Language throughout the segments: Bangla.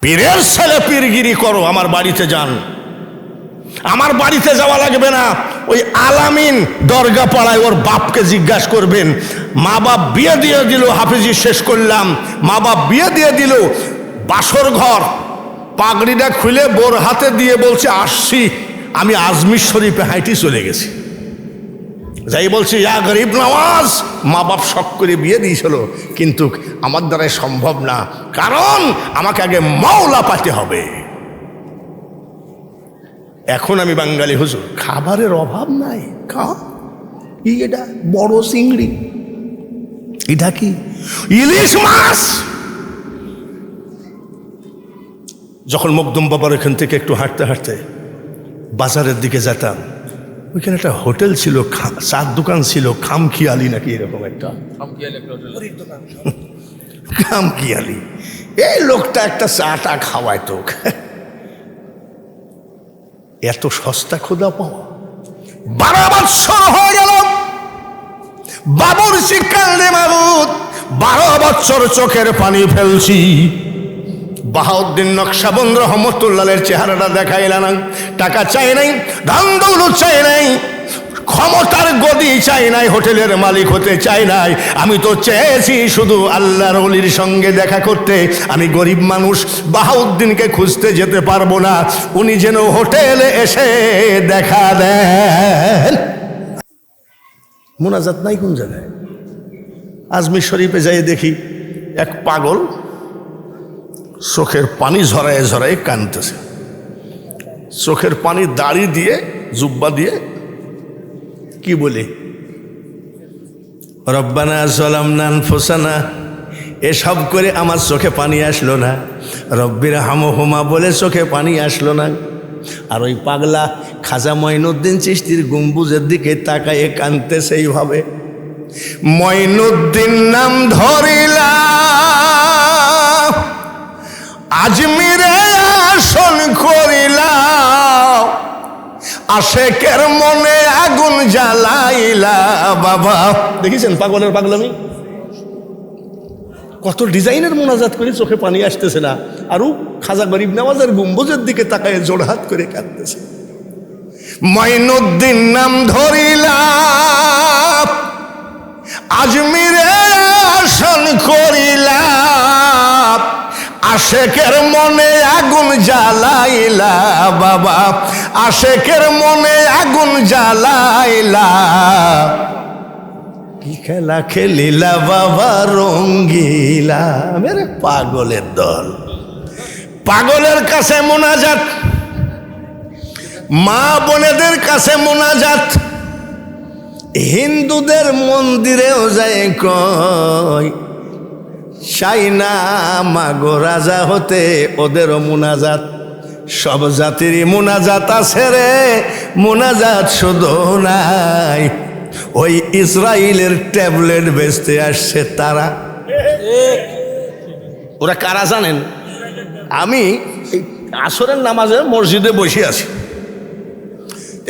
পীরের ছেলে পীরগিরি করো, আমার বাড়িতে যান। আমার বাড়িতে যাওয়া লাগবে না, ওই আলামিন দরগা পাড়ায় ওর বাপকে জিজ্ঞাসা করবেন। মা বাপ বিয়ে দিয়ে দিল, হাফিজি শেষ করলাম, মা বাপ বিয়ে দিয়ে দিল, বাসর ঘর পাগড়িটা খুলে বোর হাতে দিয়ে বলছে আসছি, আমি আজমির শরীফে হাইটি চলে গেছি। যাই বলছি ইয়া গরিব নওয়াজ, মা বাপ শখ করে বিয়ে দিয়েছিল, কিন্তু আমার দ্বারাই সম্ভব না, কারণ আমাকে আগে মাওলা পাতে হবে। এখন আমি বাঙালি হুজুর, খাবারের অভাব নাই, এটা বড় চিংড়ি, এটা কি ইলিশ মাছ। যখন মকদুম বাবার এখান থেকে একটু হাঁটতে হাঁটতে বাজারের দিকে যেতাম, ওইখানে একটা হোটেল ছিল, চার দোকান ছিল, খামখিয়ালি নাকি এরকম একটা, খামখিয়ালি। এই লোকটা একটা চাটা খাওয়ায় তো, এত সস্তা খোদা পাওয়া। 12 বছর হয়ে গেল বাবুর্চি কান্দে মাবুদ, 12 বছর চোখের পানি ফেলছি। বাহাউদ্দিন নকশবন্দ রহমতুল্লাহের চেহারাটা দেখাইলা না। টাকা চাই নাই, ধন দৌলত চাই নাই, ক্ষমতার গদি চাই নাই, হোটেলের মালিক হতে চাই নাই। আমি তো চেয়েছি শুধু আল্লাহর ওলির সঙ্গে দেখা করতে। আমি গরিব মানুষ, বাহাউদ্দিনকে খুঁজতে যেতে পারবো না, উনি যেন হোটেলে এসে দেখা দেন। মোনাজাত নাই কোন জায়গায়? আজমির শরীফে যাই দেখি এক পাগল চোখের পানি ঝরায় ঝরায় কাঁদতেছে, চোখের পানি দাড়ি দিয়ে জুব্বা দিয়ে কি বলে, রব্বানা যালামনা আনফুসানা, এসব করে আমার চোখে পানি আসলো না, রব্বির হামহুমা বলে চোখে পানি আসলো না। আর ওই পাগলা খাজা মঈনুদ্দিন চিশতির গম্বুজের দিকে তাকায়ে কাঁদতেছে এইভাবে, মঈনুদ্দিন নাম ধরিলা আজমিরে আসন করিলা, আশেকের মনে আগুন জ্বালাইলা। বাবা দেখেছেন পাগলের পাগলামি, কত ডিজাইনের মোনাজাত করে চোখে পানি আসতেছে না, আর খাজা গরিব নওয়াজের গম্বুজের দিকে তাকায় জোড়হাত করে কাঁদতেছে। মঈনুদ্দিন নাম ধরিলা আজমিরে আসন করিলা, আশেকের মনে আগুন জ্বালাইলা। বাবা আশেকের মনে আগুন জ্বালাইলা, কি খেলা খেলিলা বাবা রঙ্গিলা। মেরে পাগলের দল, পাগলের কাছে মোনাজাত, মা বোনেদের কাছে মোনাজাত, হিন্দুদের মন্দিরেও যায় কয় চাই না মাগো রাজা হতে, ওদেরও মোনাজাত। সব জাতিরই মোনাজাত আছে রে, মোনাজাত শুধু নাই। ওই ইসরায়েলের ট্যাবলেট বেচতে আসছে তারা, ওরা কারা জানেন? আমি আসরের নামাজে মসজিদে বসে আছি,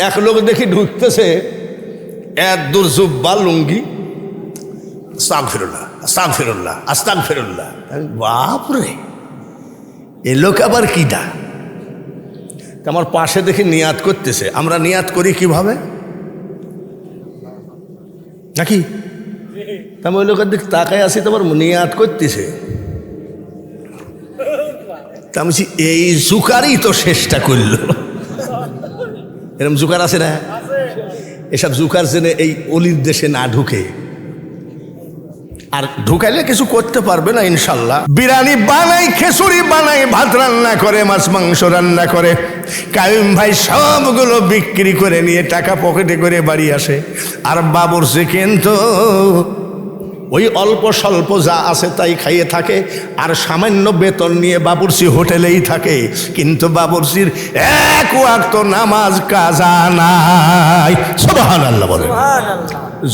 এক লোক দেখি ঢুকতেছে, এত দূর জুব্বা লুঙ্গি, আস্তাগফিরুল্লাহ আস্তাগফিরুল্লাহ আস্তাগফিরুল্লাহ। বাপরে, এ লোক আবার কিটা? আমার পাশে দেখি নিয়াত করতেছে। আমরা নিয়াত করি কিভাবে নাকি? আমি ওই লোকের দিক তাকায় আছি, তোমার নিয়াত করতেছে। আমি এই জুকারই তো শেষটা করল। এরকম জুকার আছে না? এসব জুকার জেনে এই অলির দেশে না ঢুকে, আর ঢুকাইলে কিছু করতে পারবে না ইনশাল্লাহ। বিরিয়ানি বানাই, খিচুড়ি বানাই, ভাত রান্না করে, মাছ মাংস রান্না করে, কাইম ভাই সবগুলো বিক্রি করে নিয়ে টাকা পকেটে করে বাড়ি আসে। আর বাবুর্চি কিন্তু ওই অল্প স্বল্প যা আছে তাই খাইয়ে থাকে, আর সামান্য বেতন নিয়ে বাবুর্চি হোটেলেই থাকে। কিন্তু বাবুর্চির এক ওয়াক্ত নামাজ কাজা নাই। সুবহানাল্লাহ বলে।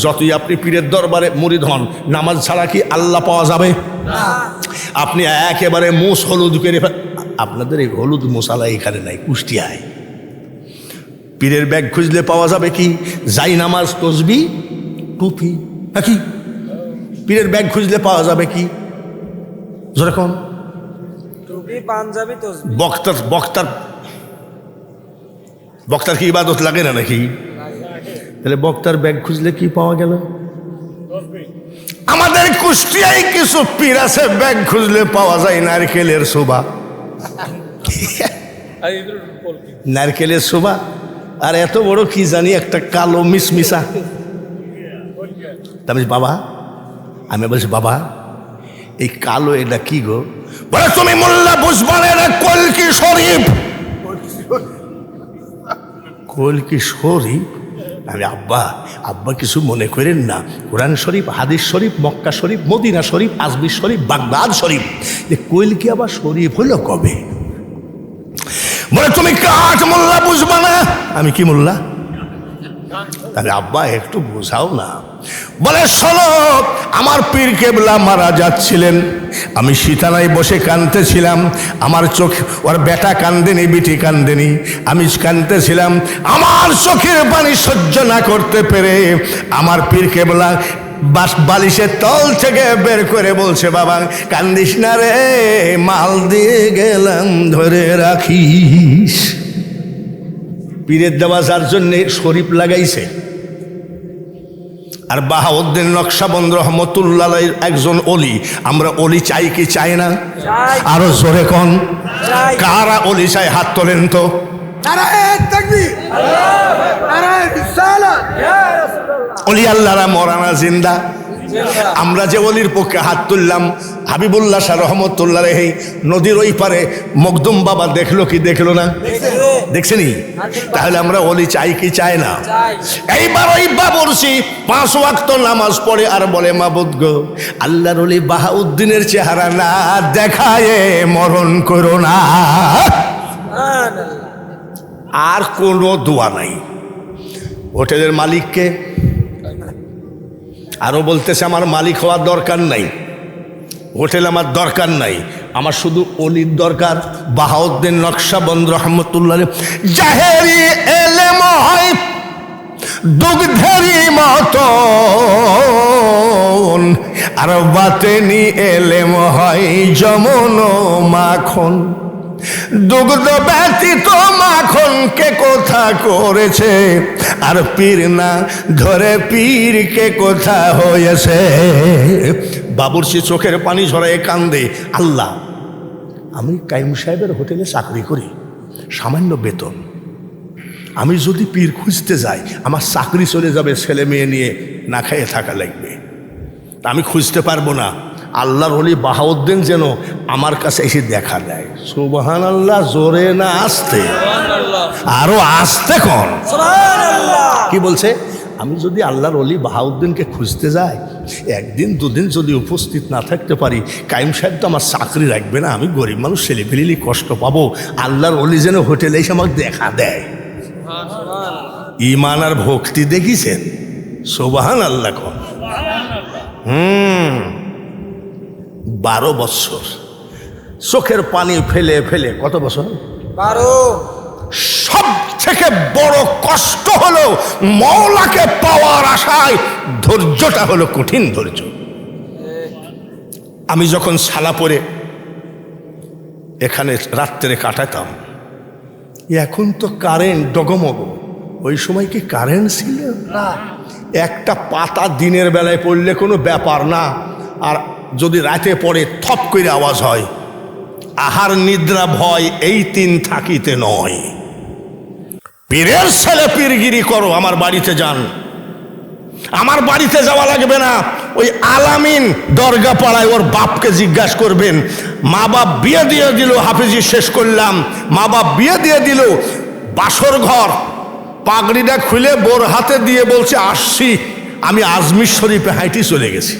যতই আপনি পীরের দরবারে মুরিদ হন, নামাজ ছাড়া কি আল্লাহ পাওয়া যাবে? আপনি একেবারে মুস হলুদ করে, আপনাদের এই হলুদ মশালা এখানে নাই, কুষ্টিয়ায়। পীরের ব্যাগ খুঁজলে পাওয়া যাবে কি? যাই নামাজ, তসবি, টুপি, নাকি? পীরের ব্যাগ খুঁজলে পাওয়া যাবে কি? যেরকম পাঞ্জাবি তসবিহ। বক্তার কি ইবাদত লাগে না নাকি? তাহলে বক্তার ব্যাগ খুঁজলে কি পাওয়া গেল? আমাদের কুষ্টিয়ায় কিছু পীর আছে, ব্যাগ খুঁজলে পাওয়া যায় নারকেলের শোভা। নারকেলের শোভা আর এত বড় কি জানি একটা কালো মিসমিসা। আমি বাবা, আমি বলছি বাবা এই কালো এটা কি গো? বলে তুমি মোল্লা বুঝবা না, এটা কলকি শরীফ। কলকি শরীফ? আমি আব্বা আব্বা কিছু মনে করেন না, কোরআন শরীফ, হাদিস শরীফ, মক্কা শরীফ, মদিনা শরীফ, আজমির শরীফ, বাগদাদ শরীফ, কলকি আবার শরীফ হলো কবে? বলে তুমি কাঠ মোল্লা বুঝবা না। আমি কি মোল্লা? তাহলে আব্বা একটু বোঝাও না। বলে শোনো, আমার পীর কেবলা মারা যাচ্ছিলেন, আমি সীতানায় বসে কাঁদতেছিলাম, আমার চোখ, ওর বেটা কান্দেনি, বিটি কান্দেনি, আমি কাঁদতেছিলাম। আমার চোখের পানি সহ্য না করতে পেরে আমার পীর কেবলা বালিশের তল থেকে বের করে বলছে, বাবা কান্দিস না রে, মাল দিয়ে গেলাম ধরে রাখিস। পীরের দেওয়া যার জন্যে শরীফ লাগাইছে। আর বাহাউদ্দিন নকশবন্দ রহমতুল্লাহ একজন অলি। আমরা অলি চাই কি চাই না? আরো জোরে কোন, কারা অলি চাই হাত তোলেন তো। অলি আল্লাহরা মরানা জিন্দা। আমরা যে অলির পক্ষে হাত তুললাম, হাবিবুল্লাহ শাহ রহমতুল্লাহ রেহি নদীর ওই পারে মখদুম বাবা দেখলো কি দেখলো না? দেখছেনি? তাহলে আমরা অলি চাই কি চাই না? এইবার ওই বাবরসি 5 ওয়াক্ত নামাজ পড়ে আর বলে, মাবুদ গো, আল্লাহর অলি বাহাউদ্দিনের চেহারা না দেখায় মরণ করো না। আর কোনো দোয়া নাই। হোটেলের মালিককে আরো বলতেছে, আমার মালিক হওয়ার দরকার নাই, হোটেল আমার দরকার নাই, আমার শুধু অলির দরকার। বাহাউদ্দিন নকশবন্দ রহমতুল্লাহ, জাহেরি এলেম হয় দুগ্ধেরি মতন, আর বাতেনি এলেম হয় যমন মাখন। দুগ্ধ ব্যতীত মাখন কে কোথা করেছে, আর পীর না ধরে পীর কে কোথা হয়েছে। বাবুর্চি চোখের পানি ঝরায় কান্দে, আল্লাহ আমি কাইম সাহেবের হোটেলে চাকরি করি, সামান্য বেতন, আমি যদি পীর খুঁজতে যাই আমার চাকরি চলে যাবে, ছেলে মেয়ে নিয়ে না খাইয়ে থাকা লাগবে, আমি খুঁজতে পারবো না। আল্লাহর ওলি বাহাউদ্দিন যেন আমার কাছে এসে দেখা দেয়। সুবহানাল্লাহ। জোরে না আসতে? আরো আসতে কোন? কি বলছে? আমি যদি আল্লাহর ওলি বাহাউদ্দিনকে খুঁজতে যাই, একদিন দুদিন যদি উপস্থিত না থাকতে পারি, কাইম সাহেব তো আমার চাকরি রাখবে না, আমি গরিব মানুষ, ছেলে ফেলিলি কষ্ট পাবো। আল্লাহর ওলি যেন হোটেলে এসে আমাকে দেখা দেয়। ঈমান আর ভক্তি দেখিছেন? সুবহানাল্লাহ কোন? 12 বছর চোখের পানি ফেলে ফেলে, কত বছর? 12। সব থেকে বড় কষ্ট হলো মওলাকে পাওয়ার আশায় ধৈর্যটা হলো কঠিন ধৈর্য। আমি যখন সালা পরে এখানে রাত্রে কাটাতাম, এখন তো কারেন্ট ডগমগ, ওই সময় কি কারেন্ট ছিল না? একটা পাতা দিনের বেলায় পড়লে কোনো ব্যাপার না, আর যদি রাতে পড়ে থপ করে আওয়াজ হয়। আহার নিদ্রা ভয় এই 3 থাকিতে নয়। পীরের ছেলে পীরগিরি করো, আমার বাড়িতে যান, আমার বাড়িতে যাওয়া লাগবে না। ওই আলামিন দরগা পাড়ায় ওর বাপকে জিজ্ঞাসা করবেন, মা বাপ বিয়ে দিয়ে দিল, হাফিজি শেষ করলাম, মা বাপ বিয়ে দিয়ে দিল, বাসর ঘর পাগড়িটা খুলে বোর হাতে দিয়ে বলছে আসছি, আমি আজমির শরীফে হাইটি চলে গেছি।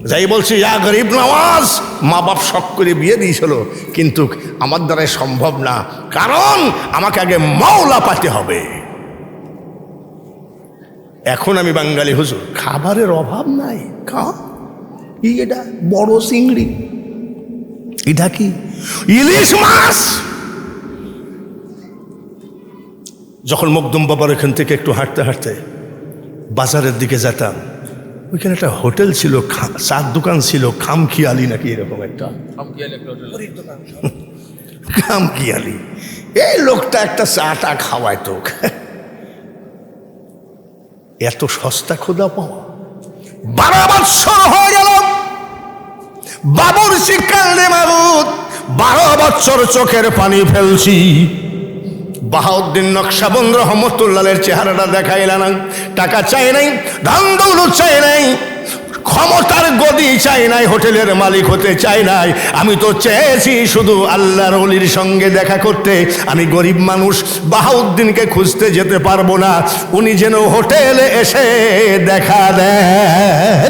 যাই বলছি ইয়া গরিব নওয়াজ, মা বাপ শখ করে বিয়ে দিয়েছিল, কিন্তু আমার দ্বারাই সম্ভব না, কারণ আমাকে আগে মাওলা পাতে হবে। এখন আমি বাঙালি হুজুর, খাবারের অভাব নাই, এটা বড় চিংড়ি, এটা কি ইলিশ মাছ। যখন মখদুম বাবার এখান থেকে একটু হাঁটতে হাঁটতে বাজারের দিকে যেতাম, ওইখানে একটা হোটেল ছিল, চার দোকান ছিল, খামখিয়ালি নাকি এরকম একটা খামখিয়ালি। এই লোকটা একটা চাটা খাওয়ায় তো, এত সস্তা খোদা পাওয়া। 12 বৎসর হয়ে গেল বাবুর শিক্ষালে মাবুদ, 12 বৎসর চোখের পানি ফেলছি। বাহাউদ্দিন নকশবন্দ রহমতুল্লাহের চেহারাটা দেখাইলাম। টাকা চাই নাই, ধন দৌলত চাই নাই, ক্ষমতার গদি চাই নাই, হোটেলের মালিক হতে চাই নাই। আমি তো চেয়েছি শুধু আল্লাহর ওলির সঙ্গে দেখা করতে। আমি গরিব মানুষ, বাহাউদ্দিনকে খুঁজতে যেতে পারবো না, উনি যেন হোটেলে এসে দেখা দেন।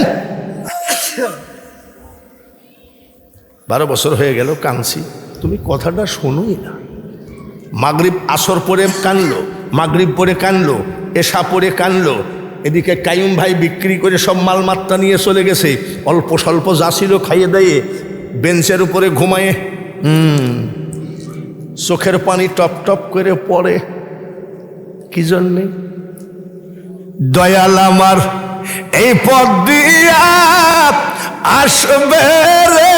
12 বছর হয়ে গেল কাঁদছি, তুমি কথাটা শোনোই না। মাগরিব আসর পরে কানলো, মাগরিব পরে কানলো, এশা পরে কানলো। এদিকে কাইম ভাই বিক্রি করে সব মালমাত্রা নিয়ে চলে গেছে। অল্প স্বল্প যা ছিল খাইয়ে দিয়ে বেঞ্চের উপরে ঘুমায়ে চোখের পানি টপ টপ করে পড়ে। কি জন্যে? দয়াল আমার এই পথ দিয়া আসবে রে,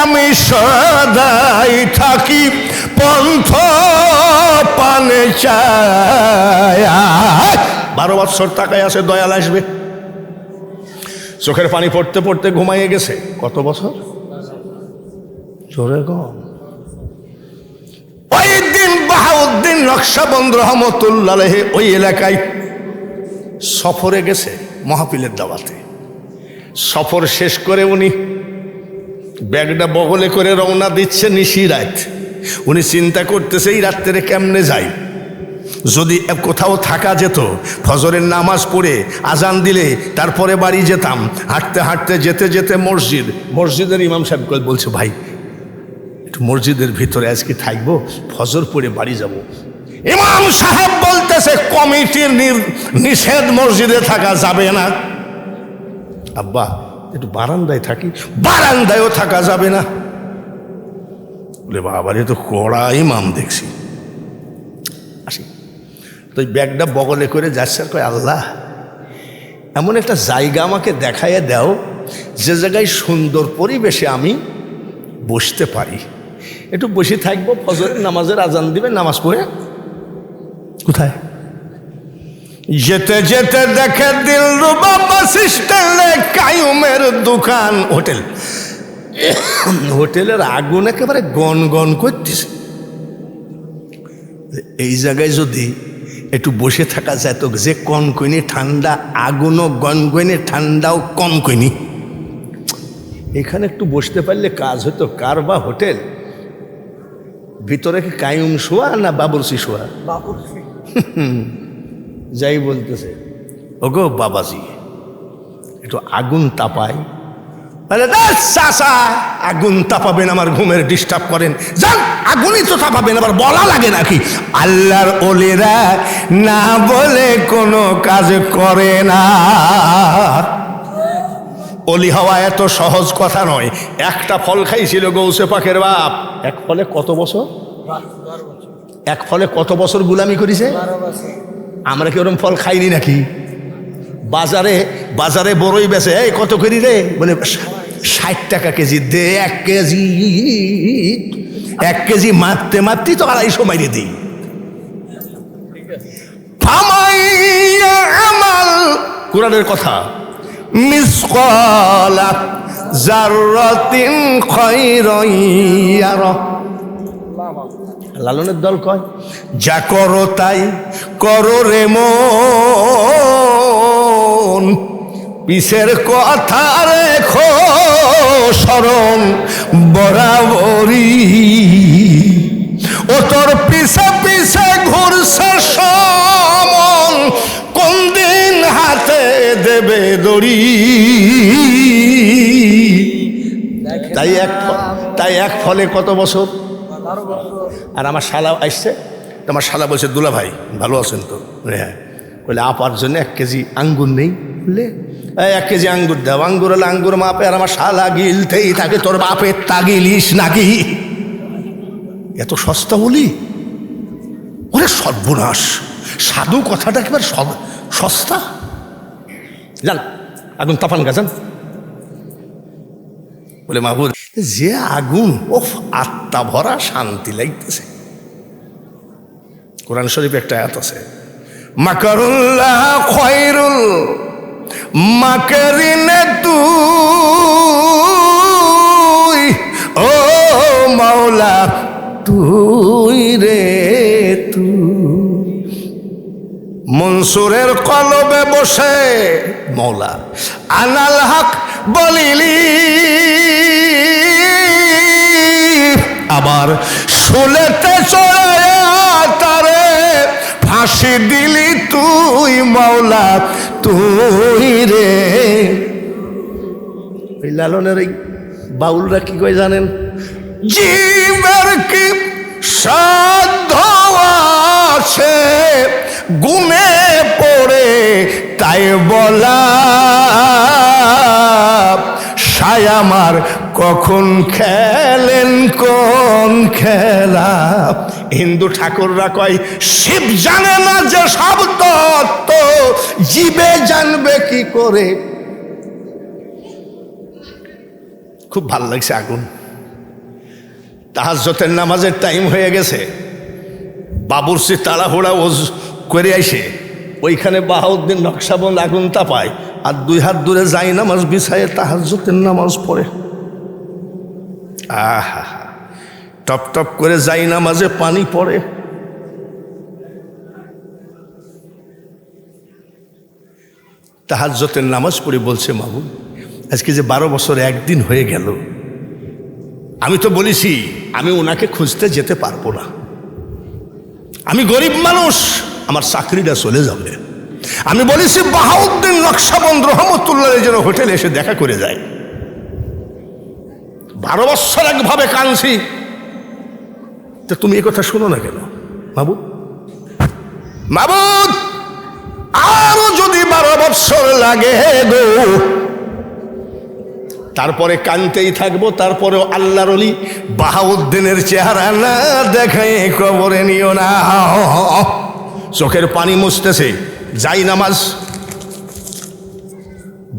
আমি সদাই থাকি পন্থ পানে চাই। 12 বৎসর টাকায় আসে, দয়াল আসবে। চোখের পানি পড়তে পড়তে ঘুমাইয়ে গেছে। কত বছর? জোরে গম। ওই দিন বাহাউদ্দিন নকশবন্দ রহমতুল্লাহ ওই এলাকায় সফরে গেছে, মাহফিলের দাওয়াতে। সফর শেষ করে উনি ব্যাগটা বগলে করে রওনা দিচ্ছে নিশি রাত। উনি চিন্তা করতেছে এই রাত্রে কেমনে যাই। যদি কোথাও থাকা যেত, ফজরের নামাজ পড়ে আজান দিলে তারপরে বাড়ি যেতাম। হাঁটতে হাঁটতে যেতে যেতে মসজিদের ইমাম সাহেব বলছে, ভাই একটু মসজিদের ভিতরে আজকে থাকবো, ফজর পড়ে বাড়ি যাব। ইমাম সাহেব বলতেছে, কমিটির নিষেধ, মসজিদে থাকা যাবে না। আব্বা একটু বারান্দায় থাকি। বারান্দায়ও থাকা যাবে না। বলে বাবার এ তো কড়া ইমাম দেখছি। আসি তো ব্যাগটা বগলে করে যাচ্ছে, আর কয় আল্লাহ এমন একটা জায়গা আমাকে দেখাইয়া দাও যে জায়গায় সুন্দর পরিবেশে আমি বসতে পারি, একটু বসে থাকবো। ফজরের নামাজের আজান দিবে, নামাজ পড়ে কোথায় যেতে যেতে দেখে দিলরুবা বাস স্ট্যান্ডে কায়ুমের দোকান। হোটেলের আগুন একেবারে গন গন করতেছে। এই জায়গায় যদি একটু বসে থাকা যায় তো যে কনকনি ঠান্ডা, আগুনও গনগনে, ঠান্ডাও কনকনি, এখানে একটু বসতে পারলে কাজ হতো। কার বা হোটেল ভিতরে কি কায়ুম শোয়া না বাবুরসি শোয়া? যাই বলতেছে, ওগো বাবাজি একটু আগুন তাপাই। আগুন তাপাবেন, আমার ঘুমের ডিস্টার্ব করেন, যান আগুনই তো তাপাবেন, আবার বলা লাগে নাকি? আল্লাহর ওলিরা না বলে কোনো কাজ করে না। অলি হওয়া এত সহজ কথা নয়। একটা ফল খাইছিল গৌসে পাকের বাপ, এক ফলে কত বছর? এক ফলে কত বছর গুলামি করেছে? আমরা কি ওরকম ফল খাইনি নাকি? বাজারে বাজারে বড়ই বেচে, এই কত করি রে? বলে 60 টাকা কেজি। দে 1 কেজি, 1 কেজি মারতে মারতেই তো 250 মাইরে দিই। আমাল কোরআনের কথা, মিসকালা যাররাতিন খায়রান ইয়ারা। লালনের দল কয়, যা করো তাই করো রে মন, পিছের কথা রেখো স্মরণ বরাবরই। ও তোর পিছে পিছে ঘুরছে সমন, কোন দিন হাতে দেবে দড়ি। তাই এক ফলে কত বছর? আর আমার শালা আসছে, আমার শালা বলছে, দুলা ভাই ভালো আছেন তো? হ্যাঁ। বলে আপার জন্য 1 কেজি আঙ্গুর নেই? বললে 1 কেজি আঙ্গুর দাও। আঙ্গুর হলে আঙ্গুর মাপে, আর আমার শালা গিলতেই থাকে, তোর বাপের তাগিলিস নাকি? এত সস্তা বলি? ওরে সর্বনাশ, সাধু কথাটা একেবারে সস্তা। জান আগুন তাপান গাছান। বলে মাহবুব যে আগুন, ওফ, আত্মা ভরা শান্তি লাগতেছে। কোরআন শরীফ একটা আয়াত আছে, মাকারুল্লাহ খায়রুল মাকারিনে তুই, ও মাওলা তুই রে তুই। মনসুরের কলবে বসে মৌলা আনাল হক বলিলি, আবার শুলেতে চড়ে তারে ফাঁসি দিলি তুই মাওলা তুই রে। এই লালনের এই বাউলরা কি কয় জানেন? জীবের কি সাধ্য আছে গুনে পড়ে তাই বলা, সায় আমার কখন খেলেন কোন খেলা। হিন্দু ঠাকুররা কয় শিব জানে না যে সব তত্ত্ব, জীবে জানবে কি করে। খুব ভালো লাগছে আগুন। তাহাজ্জুদের নামাজের টাইম হয়ে গেছে, বাবুরচি তাড়াহুড়া ওজ করে আইসে ওইখানে বাহাউদ্দিন নকশবন্দ আগুন তাপায়, আর 2 হাত দূরে যাই নামাজ বিছায়ে তাহাজ্জুদের নামাজ পড়ে। আহা, টপ টপ করে যাই নামাজে পানি পড়ে। তাহাজ্জুদের নামাজ পড়ে বলছে, মাহবুব আজকে যে 12 বছর একদিন হয়ে গেল, আমি তো বলেছি আমি ওনাকে খুঁজতে যেতে পারবো না, আমি গরিব মানুষ, আমার চাকরিটা চলে যাবে। আমি বলেছি বাহাউদ্দিন নকশবন্দ রহমতুল্লাহ যেন হোটেলে এসে দেখা করে যায়। 12 বছর একভাবে কাঁদছি, তো তুমি এই কথা শোনো না কেন মাহবুব? মাহবুব আরো যদি 12 বছর লাগে গো, তারপরে কানতেই থাকবো, তারপরেও আল্লাহর ওলি বাহাউদ্দিনের চেহারা না দেখায় কবরে নিও না। চোখের পানি মুছতেছে, যাই নামাজ।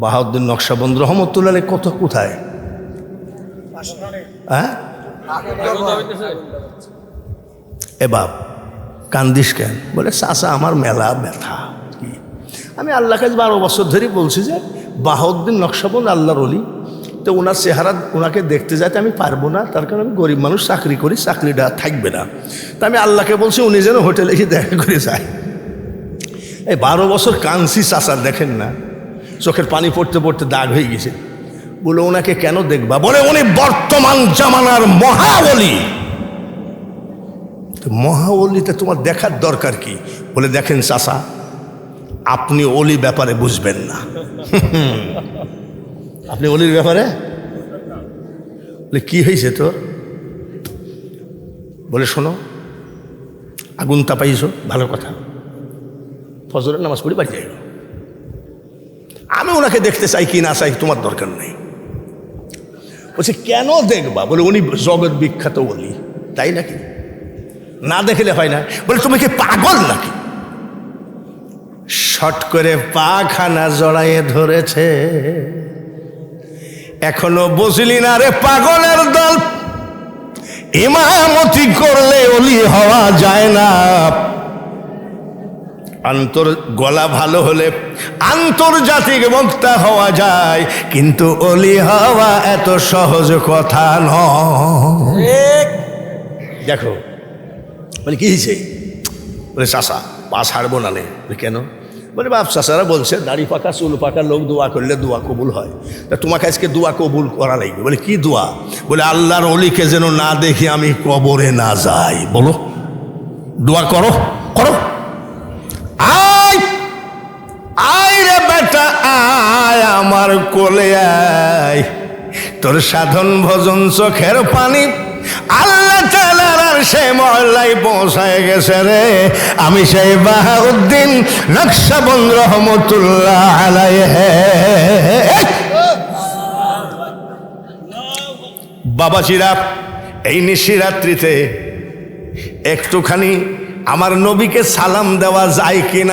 বাহাউদ্দিন নকশবন্দ রহমতুল্লাহ কত কোথায়? হ্যাঁ, এ বাপ কান্দিস কেন? বলে চাচা আমার মেলা ব্যথা। আমি আল্লাহ কাছে 12 বছর ধরে বলছি যে বাহাউদ্দিন নকশবন্দ আল্লাহর ওলি, তো ওনার চেহারা ওনাকে দেখতে যাইতে আমি পারবো না, তার কারণে আমি গরিব মানুষ, চাকরি করি, চাকরিটা থাকবে না। তা আমি আল্লাহকে বলছি উনি যেন হোটেলে এসে দেখা করে যায়। এই 12 বছর কাঁদছি চাচার, দেখেন না চোখের পানি পড়তে পড়তে দাগ হয়ে গেছে। বলে ওনাকে কেন দেখবা? বলে উনি বর্তমান জামানার মহাওলি। মহাওলিতে তোমার দেখার দরকার কি? বলে দেখেন চাচা, আপনি ওলি ব্যাপারে বুঝবেন না। আপনি ওলির ব্যাপারে? বলে কি হয়েছে তোর? বলে শোনো, আগুন তাপাইছো ভালো কথা, ফজরের নামাজ পড়ি বাড়ি যাই। আমি ওনাকে দেখতে চাই কি না চাই তোমার দরকার নেই। বলছে কেন দেখবা? বলে উনি জগৎ বিখ্যাত ওলি। তাই নাকি? না দেখলে হয় না। বলে তুমি কি পাগল নাকি? শট করে পা খানা জড়াইয়ে ধরেছে, এখনো বুঝলি না রে পাগলের দল, ইমামতি করলে ওলি হওয়া যায় না। গলা ভালো হলে আন্তর্জাতিক বক্তা হওয়া যায়, কিন্তু ওলি হওয়া এত সহজ কথা নয়। দেখো বলে কি হয়েছে? বলে চাষা পা ছাড়বো না নে। কেন? বলে বাপ চাষারা বলছে দাড়ি পাকা চুল পাকা লোক দোয়া করলে দোয়া কবুল হয়, তা তোমাকে আজকে দোয়া কবুল করা লাগবে। বলে কি দোয়া? বলে আল্লাহর ওলিকে যেন না দেখি আমি কবরে না যাই। বলো দোয়া করো, করো। আয় আয় রে বেটা আয় আমার কোলে আয়, তোর সাধন ভজন চোখের পানি আল্লাহ তাআলার আরশে মহল্লায় পৌঁছায় গেছে রে। আমি সেই বাহাউদ্দিন নকশবন্দ রহমতুল্লাহ আলাইহি। বাবাজিরা, এই নিশিরাত্রিতে একটুখানি আমার নবীকে সালাম দেওয়া যায় কিনা